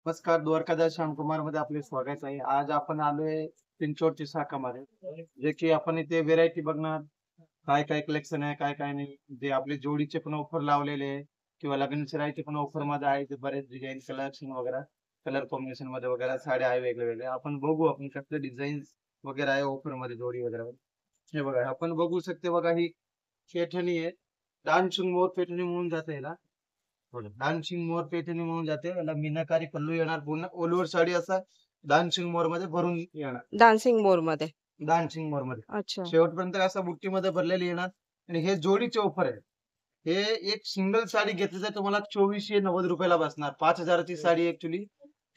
नमस्कार, द्वारकादास श्यामकुमार मध्ये आपले स्वागत आहे. आज आपण आलोय पिंचोडची शाखामध्ये, जे की आपण इथे व्हेरायटी बघणार. काय काय कलेक्शन आहे, काय काय नाही. जे आपले जोडीचे पण ऑफर लावलेले आहे किंवा लग्न सराईचे पण ऑफर मध्ये आहे. ते बरेच डिझाईन कलेक्शन वगैरे, कलर कॉम्बिनेशन मध्ये वगैरे साड्या आहे वेगळे आपण बघू आपण कसले डिझाईन वगैरे आहे ऑफर मध्ये जोडी वगैरे. हे बघा आपण बघू शकते बघा, ही पैठणी आहे. डान्सिंग मोर पैठणी म्हणून जाते याला. डान्सिंग मोर पैठणी म्हणून जाते. याला मीनाकारी पल्लू येणार, पूर्ण ऑल ओव्हर साडी असा डान्सिंग मोर मध्ये भरून येणार. डान्सिंग मोर मध्ये. डान्सिंग मोर मध्ये अच्छा. शेवटपर्यंत असा बुट्टीमध्ये भरलेली येणार. आणि हे जोडीचे ऑफर आहे. हे एक सिंगल साडी घेतली तर तुम्हाला 2490 रुपयाला बसणार. 5000ची साडी ऍक्च्युली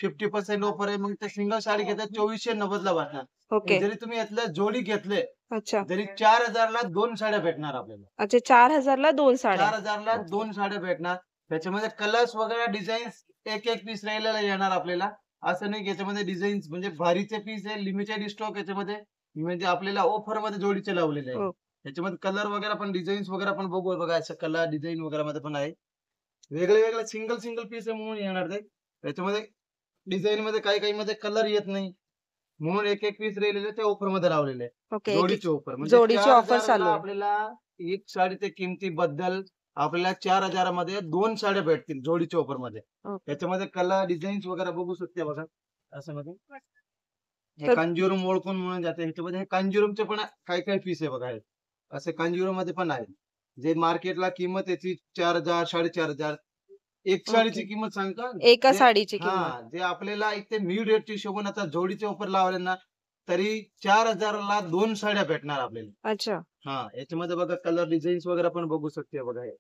50% ऑफर आहे. मग ते सिंगल साडी घेतात 2490 ला बसणार. ओके. जरी तुम्ही यातल्या जोडी घेतले अच्छा. तरी 4000 ला 2 साड्या भेटणार आपल्याला. अच्छा, 4000 ला 2 साड्या. 4000 ला 2 साड्या भेटणार. त्याच्यामध्ये कलर्स वगैरे डिझाईन्स एक एक पीस राहिलेला येणार आपल्याला. असं नाही की याच्यामध्ये डिझाईन्स म्हणजे भारीचे पीस आहे, लिमिटेड स्टॉक याच्यामध्ये, म्हणजे आपल्याला ऑफर मध्ये जोडीचे लावलेले आहे. हो. त्याच्यामध्ये कलर वगैरे पण डिझाईन्स वगैरे पण बघू बघा, असं कलर डिझाईन वगैरे मध्ये पण आहे. वेगळे वेगळे सिंगल सिंगल पीस आहे म्हणून येणार ते. त्याच्यामध्ये डिझाईन मध्ये काही काही मध्ये कलर येत नाही म्हणून एक एक पीस राहिलेले ते ऑफर मध्ये लावलेले आहे. ओके. जोडीचे ऑफर म्हणजे जोडीची ऑफर 4000 चालू ला आहे. आपल्याला एक साडीच्या किमतीबद्दल आपल्याला 4000 मध्ये 2 साड्या भेटतील जोडीच्या ऑफर मध्ये. ओके. त्याच्यामध्ये कलर डिझाईन्स वगैरे बघू शकते बघा. असं मध्ये हे तर कांजीवरम ओळखून म्हणून जाते. ह्याच्यामध्ये हे कांजीवरमचे पण काही काही पीस आहे बघा. हे असे कांजीवरम मध्ये पण आहे. जे मार्केटला किंमत याची 4000 4500. एक साडीची ओके. किंमत सांगता एका जे साडीची किंमत. जे आपल्याला इथे मिड रेटच्या हिशोबाने आता जोडीचे ऑफर लावले ना, तरी 4000 ला 2 साड्या भेटणार आपल्याला. अच्छा. याच्यामध्ये बघा कलर डिझाईन्स वगैरे पण बघू शकते बघा हे.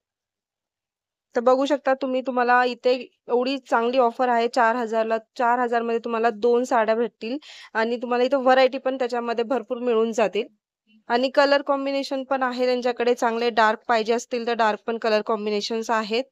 तर बघू शकता तुम्ही, तुम्हाला इथे एवढी चांगली ऑफर आहे. 4000 ला 4000 मध्ये तुम्हाला 2 साड्या भेटतील आणि तुम्हाला इथे व्हरायटी पण त्याच्यामध्ये भरपूर मिळून जातील. आणि कलर कॉम्बिनेशन पण आहे त्यांच्याकडे. चांगले डार्क पाहिजे असतील तर डार्क पण कलर कॉम्बिनेशन्स आहेत.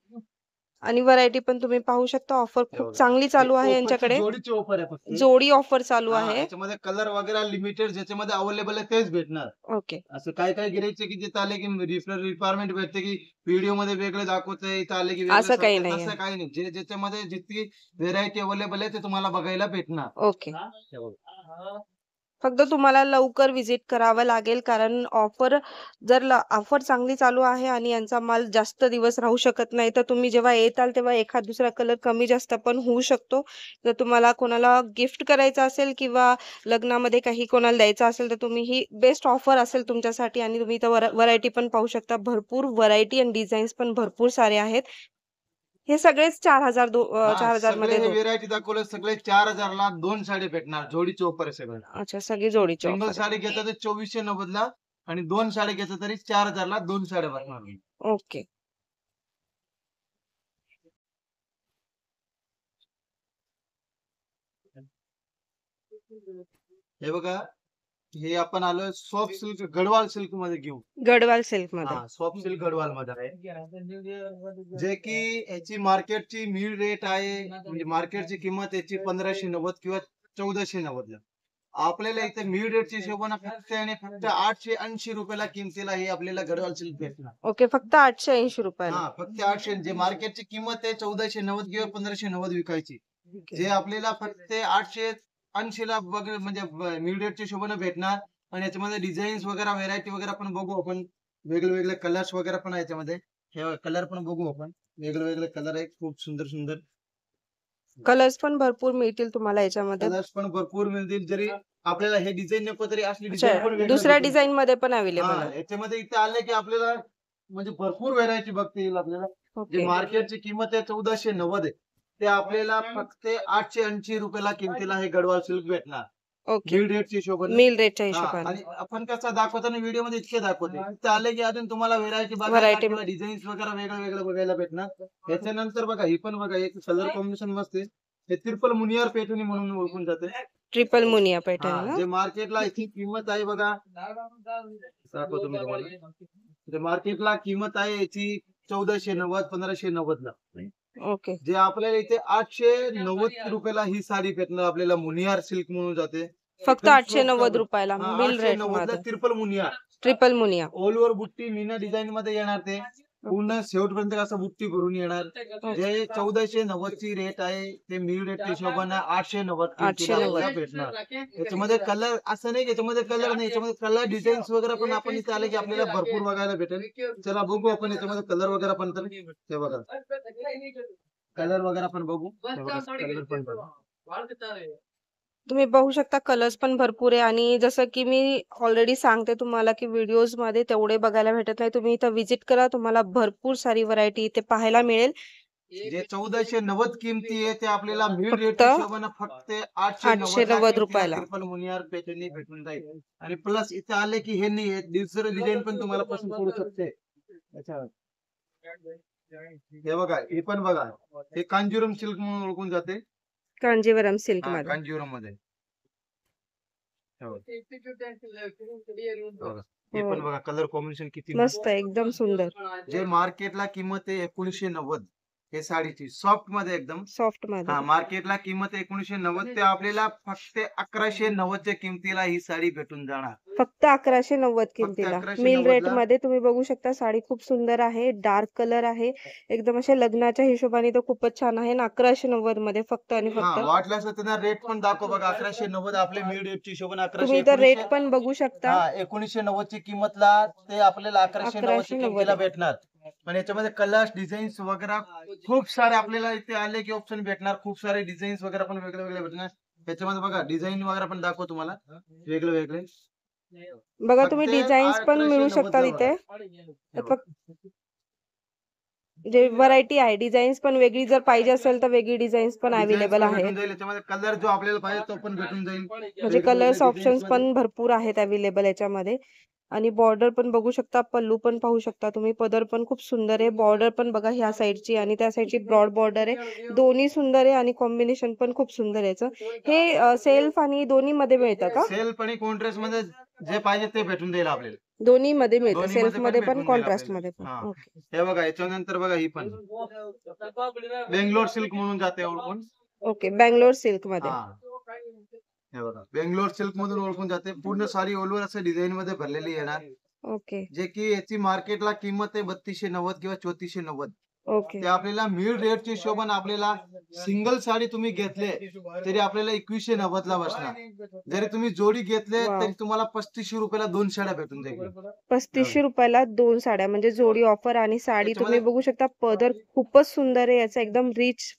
आणि व्हरायटी पण तुम्ही पाहू शकता. ऑफर हे खूप बघा. चांगली हे चालू आहे ऑफरची यांच्याकडे. जोडीची ऑफर आहे फक्त. जोडी ऑफर चालू आहे. याच्यामध्ये कलर वगैरे लिमिटेड ज्याच्यामध्ये अवेलेबल आहे तेच भेटणार. ओके. असं काय काय गिरायचे की जिथे आले की रिक्वायरमेंट भेटते की व्हिडिओ मध्ये वेगळं दाखवतंय, इथं आले की वेगळं असं काही सांगतंय. नाहीये. तसं काही नाही. जे ज्याच्यामध्ये जितकी व्हेरायटी अवेलेबल आहे ते तुम्हाला बघायला भेटणार. ओके. हे बघा. फक्त तुम्हाला लवकर व्हिजिट करावं लागेल, कारण जर ऑफर चांगली चालू आहे आणि यांचा माल जास्त दिवस राहू शकत नाही, तर तुम्ही जेव्हा येताल तेव्हा एखाद दुसरा कलर कमी जास्त पण होऊ शकतो. जर तुम्हाला कोणाला गिफ्ट करायचं असेल किंवा लग्नामध्ये काही कोणाला द्यायचं असेल, तर तुम्ही ही बेस्ट ऑफर असेल तुमच्यासाठी आणि तुम्ही इथं व्हरायटी पण पाहू शकता. भरपूर व्हरायटी आणि डिझाईन्स पण भरपूर सारे आहेत. हे सगळेच 4000 सगळे मध्ये हे व्हेरायटी दाखवले सगळे 4000 ला 2 साडी भेटणार. जोडीची ऑफर आहे सगळं. अच्छा, सगळी जोडीची सिंगल ऑफर साडी घेतलं तर 2490 ला आणि 2 साडी घेतलं तरी 4000 ला 2 साड्या भेटणार. ओके. हे बघा, हे आपण आलोय सॉफ्ट सिल्क गडवाल सिल्क मध्ये घेऊ. गडवाल सिल्क मध्ये. सॉफ्ट सिल्क गडवाल मध्ये आहे. जे की याची मार्केटची मिड रेट आहे, म्हणजे मार्केटची किंमत याची 1590 किंवा 1490 ला. आपल्याला इथे मिड रेटच्या हिशोबाने फक्त आणि फक्त 880 रुपयाला किमतीला हे आपल्याला गडवाल सिल्क भेटणार. ओके. फक्त 880 रुपयाला. फक्त 800. जे मार्केटची किंमत आहे 1490 किंवा 1590 विकायची, जे आपल्याला फक्त 880 ला म्हणजे मिड रेटच्या हिशोबाने भेटणार. आणि याच्यामध्ये डिझाईन्स वगैरे व्हेरायटी वगैरे पण बघू आपण. वेगळे वेगळे कलर्स वगैरे पण आहे याच्यामध्ये. हे कलर पण बघू आपण. वेगळे वेगळे कलर आहेत, खूप सुंदर सुंदर कलर्स पण भरपूर मिळतील तुम्हाला याच्यामध्ये. कलर्स पण भरपूर मिळतील. जरी आपल्याला हे डिझाईन नको तरी असली डिझाईन पण अच्छा, वेगळी दुसऱ्या भेटेल. डिझाइन मध्ये पण अवेलेबल आहे. याच्यामध्ये इथे आले की आपल्याला म्हणजे भरपूर व्हेरायटी बघता येईल आपल्याला. जे ओके. मार्केटची किंमत आहे 1490 आहे, ते आपल्याला फक्त 880 रुपयाला किमतीला हे गडवाल सिल्क भेटणार. ओके. मिड रेटच्या हिशोबाने. मिल रेटच्या हिशोबाने. आणि आपण कसं दाखवताना व्हिडिओ मध्ये इतके दाखवते, तिथे आले की अजून तुम्हाला व्हेरायटी बघायला व्हरायटी किंवा डिझाईन्स वगैरे वेगळं वेगळं बघायला भेटणार. त्याच्यानंतर बघा ही पण बघा, एक कलर कॉम्बिनेशन मस्त आहे. हे ट्रिपल मुनियार पैठणी म्हणून ओळखून जाते. ट्रिपल मुनिया पैठणी ना. जे मार्केटला याची किंमत आहे बघा, दाखवतो मी तुम्हाला. जे मार्केटला किंमत आहे याची 1490 1590 ला. ओके. जे आपल्याला इथे 890 रुपयाला ही साडी भेटणार आपल्याला. मुनियार सिल्क म्हणून जाते. फक्त एकदम 890 soft रुपयाला मिल रेट 890 ला मध्ये. ट्रिपल मुनियार. ट्रिपल मुनिया. ऑल ओव्हर बुट्टी मीना डिझाईन मध्ये येणार ते. पूर्ण शेवटपर्यंत असं बुट्टी भरून येणार. जे 1490 ची रेट आहे ते मिल रेट हिशोबाने 890 किमतीला 890. आपल्याला भेटणार. याच्यामध्ये कलर असं नाही, याच्यामध्ये कलर नाही, याच्यामध्ये कलर डिझाईन्स वगैरे पण आपण इथे आले की आपल्याला भरपूर बघायला भेटेल. चला बघू आपण याच्यामध्ये कलर वगैरे पण. तर हे बघा कलर वगैरे पण बघू. हे बघा कलर पण बघा. तुम्ही बघू शकता कलर्स पण भरपूर आहे आणि जसं की मी ऑलरेडी सांगते तुम्हाला की व्हिडिओजमध्ये तेवढे बघायला भेटत नाही. तुम्ही इथं व्हिजिट करा. तुम्हाला भरपूर सारी व्हरायटी इथे पाहायला मिळेल. जे 1490 किमती आहे ते आपल्याला मिल फक्त रेट हिशोबाने फक्त 890 ला 890 किमतीला रुपयाला. ट्रिपल मुनियार पॅटर्न भेटून जाईल. आणि प्लस इथे आले की हे नाही दुसरं डिझाईन पण तुम्हाला पसंत पडू शकते याच्यावर. हे बघा हे पण बघा, हे कांजीवरम सिल्क म्हणून ओळखून जाते. कांजीवरम सिल्क हा मध्ये. कांजीवरम मध्ये. हे बघा. हे हो. पण बघा कलर कॉम्बिनेशन किती मस्त आहे, एकदम सुंदर. जे मार्केटला किंमत आहे 1990 हे साडीची सॉफ्ट मध्ये एकदम. सॉफ्ट मध्ये. हा मार्केटला किंमत 1990 ते आपल्याला फक्त 1190 च्या किमतीला ही साडी भेटून जाणार. फक्त 1190 किमतीला. 1190 मिल रेट ला. मध्ये तुम्ही बघू शकता साडी खूप सुंदर आहे. डार्क कलर आहे. एकदम अशा लग्नाच्या हिशोबाने तर खूपच छान आहे ना. 1190 मध्ये फक्त आणि हा फक्त. वाटल्यास त्यांना रेट पण दाखव बघा. 1190 आपले मिल रेटची हिशोबाने तुम्ही 1100 इथं रेट पण बघू शकता. हा 1990 ची किंमतला ते आपल्याला 1190 ची 1190. किमतीला भेटणार. पण याच्यामध्ये कलर्स डिझाईन्स वगैरे खूप सारे आपल्याला इथे आले की ऑप्शन भेटणार. खूप सारे डिझाईन्स वगैरे पण वेगळे वेगळे भेटणार. त्याच्यामध्ये बघा डिझाईन वगैरे पण दाखव तुम्हाला वेगळे वेगळे. बघा फक्त तुम्ही डिझाईन्स पण मिळू 1190 शकतात ला इथे. बघा. हे फक्त जे व्हरायटी आहे डिझाईन्स पण वेगळी जर पाहिजे असेल तर वेगळी डिझाईन्स पण Designs अवेलेबल पण आहेत. भेटून जाईल. याच्यामध्ये कलर जो आपल्याला पाहिजे तो पण भेटून जाईल. म्हणजे वेगळे कलर्स वेगळे ऑप्शन्स डिझाईन्स मध्ये. पण भरपूर आहेत अवेलेबल याच्यामध्ये. आणि बॉर्डर पण बघू शकता, पल्लू पण पाहू शकता तुम्ही. पदर पण खूप सुंदर आहे. बॉर्डर पण बघा ह्या साईडची आणि त्या साईडची ब्रॉड बॉर्डर आहे. दोन्ही सुंदर आहे आणि कॉम्बिनेशन पण खूप सुंदर आहे याचं. हे सेल्फ आणि दोन्ही मध्ये मिळतं का? सेल्फ आणि कॉन्ट्रास्ट मध्ये जे पाहिजे ते भेटून जाईल आपल्याला. दोन्ही मध्ये मिळतं. दोन्ही सेल्फ मध्ये पण मध्ये पण भेटून जाईल कॉन्ट्रास्ट आपल्याला. मध्ये पण. हा ओके. हे बघा याच्यानंतर बघा ही पण बेंगलोर सिल्क म्हणून जाते ओळखून. ओके. बँगलोर सिल्क मध्ये. हा हे बघा बेंगलोर सिल्क मधून ओळखून जाते. पूर्ण साडी ऑल ओव्हर असं डिझाईन मध्ये भरलेली येणार. ओके. जे की याची मार्केटला किंमत आहे 3290 किंवा 3490. ओके. ते आपल्याला मिल रेटच्या हिशोबाने आपल्याला सिंगल साडी तुम्ही घेतले तरी आपल्याला 2190 ला बसणार. जरी तुम्ही जोडी घेतले वाव. तरी तुम्हाला 3500 रुपयाला 2 साड्या भेटून जाईल. 3500 रुपयाला 2 साड्या म्हणजे जोडी ऑफर आणि साडी तुम्ही याच्यामध्ये बघू शकता. पदर खूपच सुंदर आहे याचा. एकदम रिच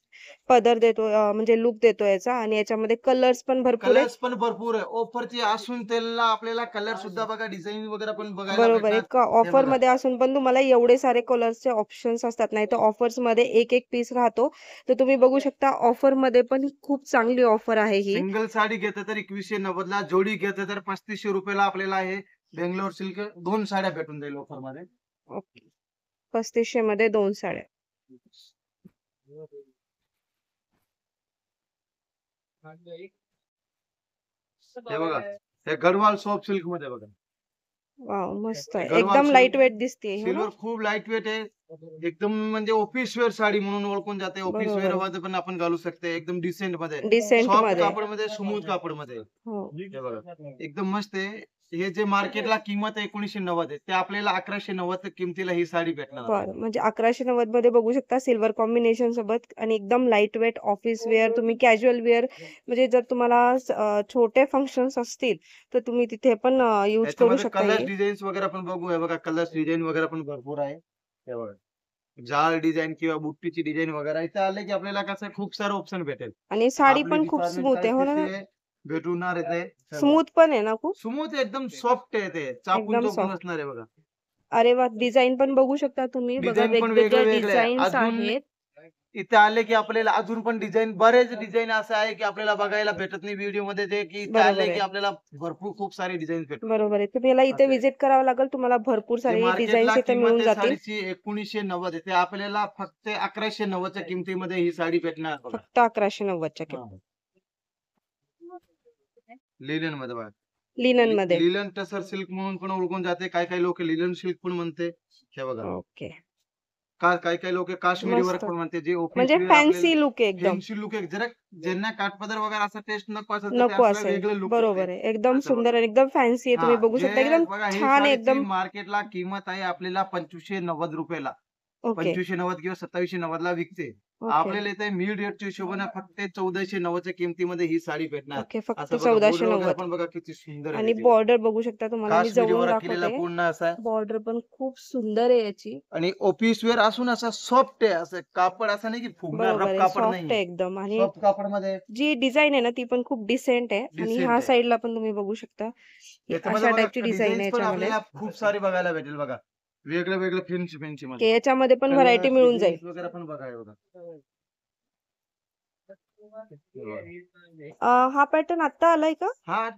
पदर देतो म्हणजे लुक देतो याचा आणि याच्यामध्ये कलर्स पण भरपूर आहे. कलर्स पण भरपूर आहे. ऑफरची असून त्याला आपल्याला कलर सुद्धा बघा डिझाईन वगैरे पण बघायला बरोबर आहे. भेटणार. हे ऑफर बघा. मध्ये असून पण तुम्हाला एवढे सारे कलर्सचे ऑप्शन्स असतात. नाही तर ऑफर्स मध्ये एक एक पीस राहतो. तर तुम्ही बघू शकता ऑफर मध्ये पण खूप चांगली ऑफर आहे ही. सिंगल साडी घेतलं तर 2190 ला, जोडी घेतलं तर 3500 रुपयाला आपल्याला हे बेंगलोर सिल्क 2 साड्या भेटून जाईल ऑफर मध्ये. ओके. 3500 मध्ये 2 साड्या. हे बघा हे गढवाल सॉफ्ट सिल्क मध्ये बघा. वाव मस्त आहे. गढवाल एकदम सिल्क लाईट वेट दिसते हो ना. सिल्वर खूप लाईट वेट आहे. एकदम म्हणजे ऑफिस वेअर साडी म्हणून ओळखून जाते. ऑफिस बरोबर वेअर आहे. मध्ये पण आपण घालू शकते. एकदम डिसेंट मध्ये, डिसेंट सॉफ्ट मध्ये. कापड मध्ये, स्मूथ कापड मध्ये. हो. हे बघा एकदम मस्त आहे. हे जे मार्केटला किंमत आहे 1990 आहे ते आपल्याला 1190 किमतीला ही साडी भेटणार आपल्याला. बरं. म्हणजे 1190 मध्ये बघू शकता सिल्वर कॉम्बिनेशन सोबत आणि एकदम लाईट वेट ऑफिस वेअर तुम्ही कॅज्युअल वेअर म्हणजे जर तुम्हाला छोटे फंक्शन्स असतील तर तुम्ही तिथे पण यूज करू याच्यामध्ये शकता कलर्स हे. डिझाईन्स वगैरे पण बघू. हे बघा कलर्स डिझाईन वगैरे पण भरपूर आहे. हे बघा जाळ डिझाईन किंवा बुट्टीची डिझाईन वगैरे इथे आले की आपल्याला कसं खूप सारे ऑप्शन भेटेल. आणि साडी आपली पण खूप डिपार्टमेंट स्मूथ आहे हो ना. साईज भेटणार आहे ते. स्मूथ पण आहे ना खूप. स्मूथ एकदम सॉफ्ट आहे ते. चापून एकदम चोपून सॉफ्ट. असणार आहे बघा. अरे वा. डिझाईन पण बघू शकता तुम्ही. बघा डिझाईन पण वेगवेगळ्या वेगळे वेगळे आहे. डिझाईन्स अजून आहेत. इथे आले की आपल्याला अजून पण डिझाईन बरेच डिझाईन असं आहे की आपल्याला बघायला भेटत नाही व्हिडिओ मध्ये. जे की इथे बरोबर आले आहे. की आपल्याला भरपूर खूप सारे डिझाईन भेटतात. बरोबर आहे. तुम्ही याला इथे असं आहे. व्हिजिट करावं लागेल. तुम्हाला भरपूर जे सारे मार्केटला डिझाईन्स इथे किंमत मिळून आहे जातील. साडीची 1990 आहे ते आपल्याला फक्त 1190 च्या किमतीमध्ये ही साडी भेटणार बघा. फक्त 1190 च्या किमतीत. लिलन मध्ये बघा. लिनन मध्ये. लिलन टसर सिल्क म्हणून पण ओळखून जाते. काही काही लोक लिलन सिल्क पण म्हणते. हे बघा ओके. काही काही लोक काश्मीरी वर्क मस्त. पण म्हणते. जे ऑफिस म्हणजे वेअर आपल्याला फॅन्सी लुक आहे एकदम. फॅन्सी लुक आहे. जरा ज्यांना काठपदर वगैरे असा टेस्ट नको असेल तर ते नको असलं असेल. वेगळं लुक बरोबर आहे. एकदम असं बघा. सुंदर आणि एकदम फॅन्सी आहे. तुम्ही हा बघू शकता जे एकदम बघा ही छान आहे साडीची एकदम. मार्केटला किंमत आहे आपल्याला 2590 रुपयाला. ओके. 2590 किंवा 2790 ला विकते. ओके. आपल्याला इथे मिड रेटच्या हिशोबाने फक्त 1490 च्या किमतीमध्ये ही साडी भेटणार. ओके. फक्त असं बघा बॉर्डर वगैरे 1490 पण बघा किती सुंदर आहे आणि त्याची. बॉर्डर बघू शकता तुम्हाला मी काश्मीरी जवळून वर्क केलेला दाखवते. पूर्ण असा आहे. बॉर्डर पण खूप सुंदर आहे याची. आणि ऑफिस वेअर असून असा सॉफ्ट आहे. असं कापड असं नाही की फुगणार, बरोबर रफ आहे. कापड सॉफ्ट नाहीये. आहे एकदम आणि सॉफ्ट कापडमध्ये जी डिझाइन आहे ना ती पण खूप डिसेंट आहे आणि डिसेंट ह्या आहे. साइडला पण तुम्ही बघू शकता की याच्यामध्ये अशा बघा टाइपची डिझाइन आहे डिझाईन्स पण याच्यामध्ये. आपल्याला खूप सारी बघायला भेटेल बघा. वेगळं फॅन्सी की मध्ये. याच्यामध्ये पण व्हरायटी कलर्स, मिळून जाईल. डिझाईन्स वगैरे पण बघा हे बघा. हे बघा. हा पॅटर्न आता आलाय का? हा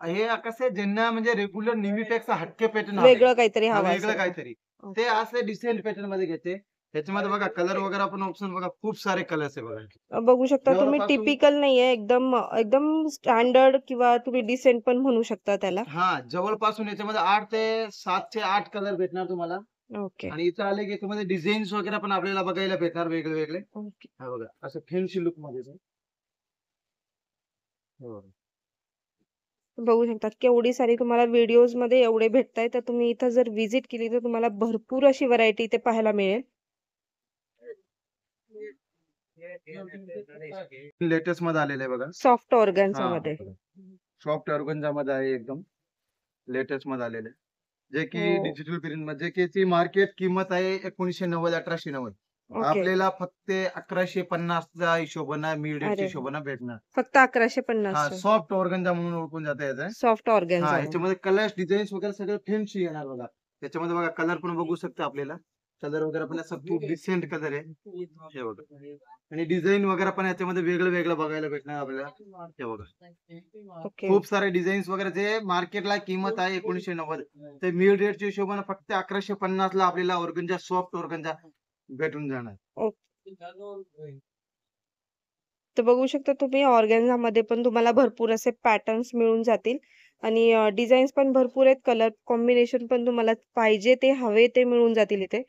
हे कसं आहे ज्यांना म्हणजे रेग्युलर नेहमीपेक्षा हटके पॅटर्न हवे. वेगळं काहीतरी हा हवं वेगळं असेल. काहीतरी. ओके. ते असे डिसेंट पॅटर्न मध्ये घेते. त्याच्यामध्ये बघा कलर वगैरे पण ऑप्शन बघा खूप सारे कलर्स आहे बघा. बघू शकता तुम्ही जवळपासून टिपिकल नाहीये एकदम एकदम स्टँडर्ड किंवा तुम्ही डिसेंट पण म्हणू शकता त्याला. जवळपासून याच्यामध्ये 8 ते 7 चे 8 कलर भेटणार तुम्हाला. ओके. आणि इथं आले की याच्यामध्ये डिझाईन्स वगैरे पण आपल्याला बघायला भेटणार वेगळे. ओके. हा बघा असं फॅन्सी लुक मध्ये ते. हे बघा. बघू शकता केवढी सारी तुम्हाला व्हिडिओज मध्ये एवढे भेटताय तर तुम्ही इथं जर व्हिजिट केली तर तुम्हाला भरपूर अशी व्हरायटी इथे पाहायला मिळेल. लेटेस्ट मध्ये आलेलं आहे बघा. सॉफ्ट ऑर्गन्झा हा मध्ये. सॉफ्ट ऑर्गन्झा मध्ये आहे एकदम. लेटेस्ट मध्ये आलेलं आहे. जे की हो. डिजिटल प्रिंट मध्ये की ती मार्केट किंमत आहे 1990 1890. ओके. आपल्याला फक्त 1150 च्या हिशोबाने मिडरेटच्या अरे हिशोबाने भेटणार. फक्त 1150 चं. सॉफ्ट ऑर्गन्झा म्हणून ओळखून जातं याचं. सॉफ्ट ऑर्गन्झा मध्ये. याच्यामध्ये कलर्स डिझाईन्स वगैरे सगळं फॅन्सी येणार बघा. त्याच्यामध्ये बघा कलर पण बघू शकता आपल्याला. कलर वगैरे पण असं खूप डिसेंट कलर आहे. हे बघा. आणि डिझाईन वगैरे पण याच्यामध्ये वेगळं बघायला भेटणार आपल्याला. हे बघा. ओके. खूप सारे डिझाईन्स वगैरे जे मार्केटला किंमत आहे 1990 ते मिड रेटच्या हिशोबाने फक्त 1150 ला आपल्याला ऑर्गन्झा सॉफ्ट ऑर्गन्झा भेटून जाणार. ओके. तर बघू शकता तुम्ही ऑर्गॅन्झा मध्ये पण तुम्हाला भरपूर असे पॅटर्न्स मिळून जातील आणि डिझाईन्स पण भरपूर आहेत. कलर कॉम्बिनेशन पण तुम्हाला पाहिजे ते हवे ते मिळून जातील इथे.